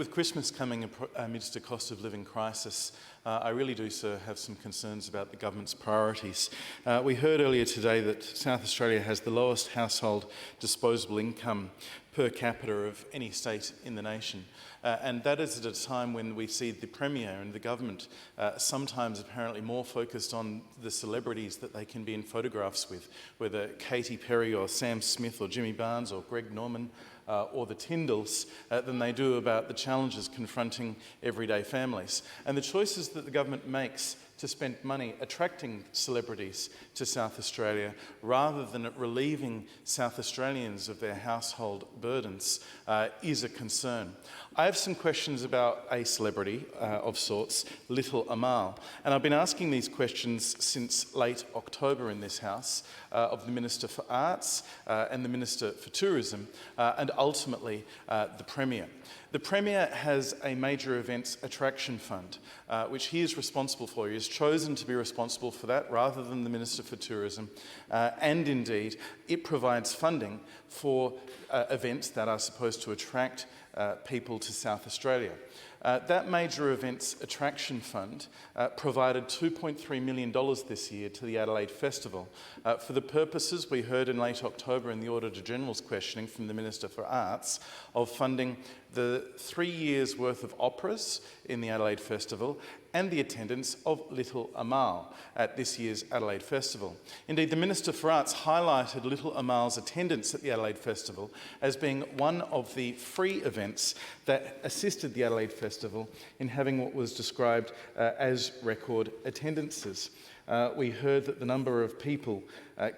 with Christmas coming amidst a cost of living crisis, I really do, sir, have some concerns about the government's priorities. We heard earlier today that South Australia has the lowest household disposable income per capita of any state in the nation. And that is at a time when we see the Premier and the government sometimes apparently more focused on the celebrities that they can be in photographs with, whether Katy Perry or Sam Smith or Jimmy Barnes or Greg Norman or the Tyndalls, than they do about the challenges confronting everyday families. And the choices that the government makes to spend money attracting celebrities to South Australia rather than relieving South Australians of their household burdens is a concern. I have some questions about a celebrity of sorts, Little Amal, and I've been asking these questions since late October in this House of the Minister for Arts and the Minister for Tourism and ultimately the Premier. The Premier has a major events attraction fund, which he is responsible for. He has chosen to be responsible for that rather than the Minister for Tourism. And indeed, it provides funding for events that are supposed to attract people to South Australia. That major events attraction fund provided $2.3 million this year to the Adelaide Festival for the purposes we heard in late October in the Auditor-General's questioning from the Minister for Arts of funding the 3 years' worth of operas in the Adelaide Festival and the attendance of Little Amal at this year's Adelaide Festival. Indeed, the Minister for Arts highlighted Little Amal's attendance at the Adelaide Festival as being one of the free events that assisted the Adelaide Festival in having what was described as record attendances. We heard that the number of people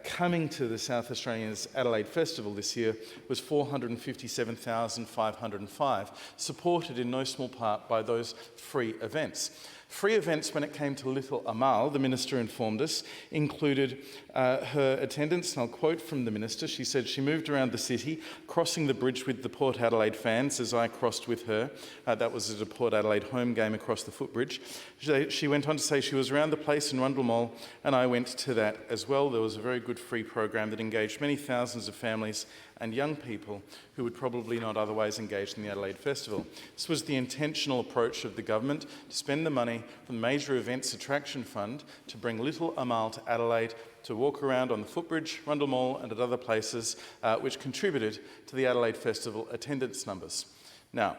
coming to the South Australians Adelaide Festival this year was 457,505, supported in no small part by those free events. Free events, when it came to Little Amal, the Minister informed us, included her attendance, and I'll quote from the Minister. She said she moved around the city, crossing the bridge with the Port Adelaide fans as I crossed with her. That was at a Port Adelaide home game across the footbridge. She went on to say she was around the place in Little Amal, and I went to that as well. There was a very good free program that engaged many thousands of families and young people who would probably not otherwise engage in the Adelaide Festival. This was the intentional approach of the government to spend the money from the Major Events Attraction Fund to bring Little Amal to Adelaide to walk around on the footbridge, Rundle Mall and at other places, which contributed to the Adelaide Festival attendance numbers. Now,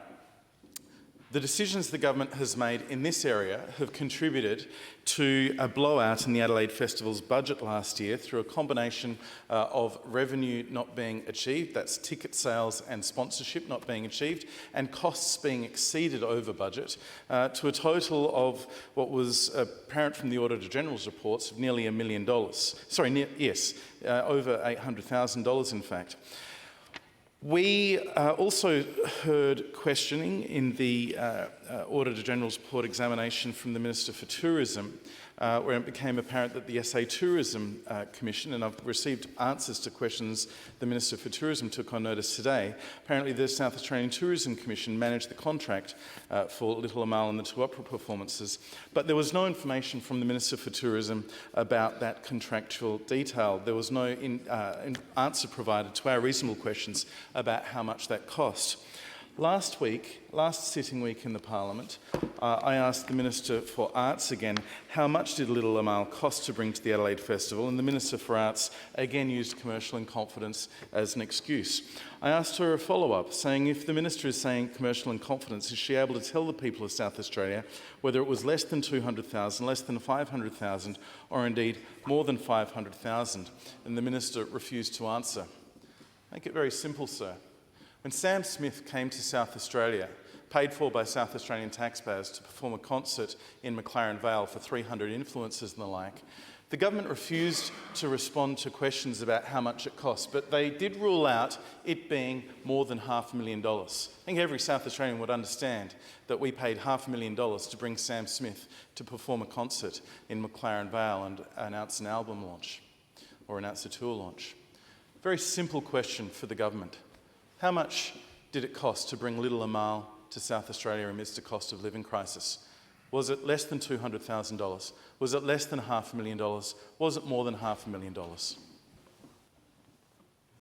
the decisions the government has made in this area have contributed to a blowout in the Adelaide Festival's budget last year through a combination of revenue not being achieved, that's ticket sales and sponsorship not being achieved, and costs being exceeded over budget to a total of what was apparent from the Auditor-General's reports of nearly $1 million. Sorry, over $800,000 in fact. We also heard questioning in the Auditor-General's report examination from the Minister for Tourism, where it became apparent that the SA Tourism Commission, and I've received answers to questions the Minister for Tourism took on notice today, apparently the South Australian Tourism Commission managed the contract for Little Amal and the two opera performances, but there was no information from the Minister for Tourism about that contractual detail. There was no answer provided to our reasonable questions about how much that cost. Last sitting week in the Parliament, I asked the Minister for Arts again, how much did Little Amal cost to bring to the Adelaide Festival? And the Minister for Arts again used commercial in confidence as an excuse. I asked her a follow-up, saying if the Minister is saying commercial in confidence, is she able to tell the people of South Australia whether it was less than 200,000, less than 500,000, or indeed more than 500,000? And the Minister refused to answer. Make it very simple, sir. When Sam Smith came to South Australia, paid for by South Australian taxpayers to perform a concert in McLaren Vale for 300 influencers and the like, the government refused to respond to questions about how much it cost, but they did rule out it being more than $500,000. I think every South Australian would understand that we paid $500,000 to bring Sam Smith to perform a concert in McLaren Vale and announce an album launch or announce a tour launch. Very simple question for the government. How much did it cost to bring Little Amal to South Australia amidst a cost of living crisis? Was it less than $200,000? Was it less than $500,000? Was it more than $500,000?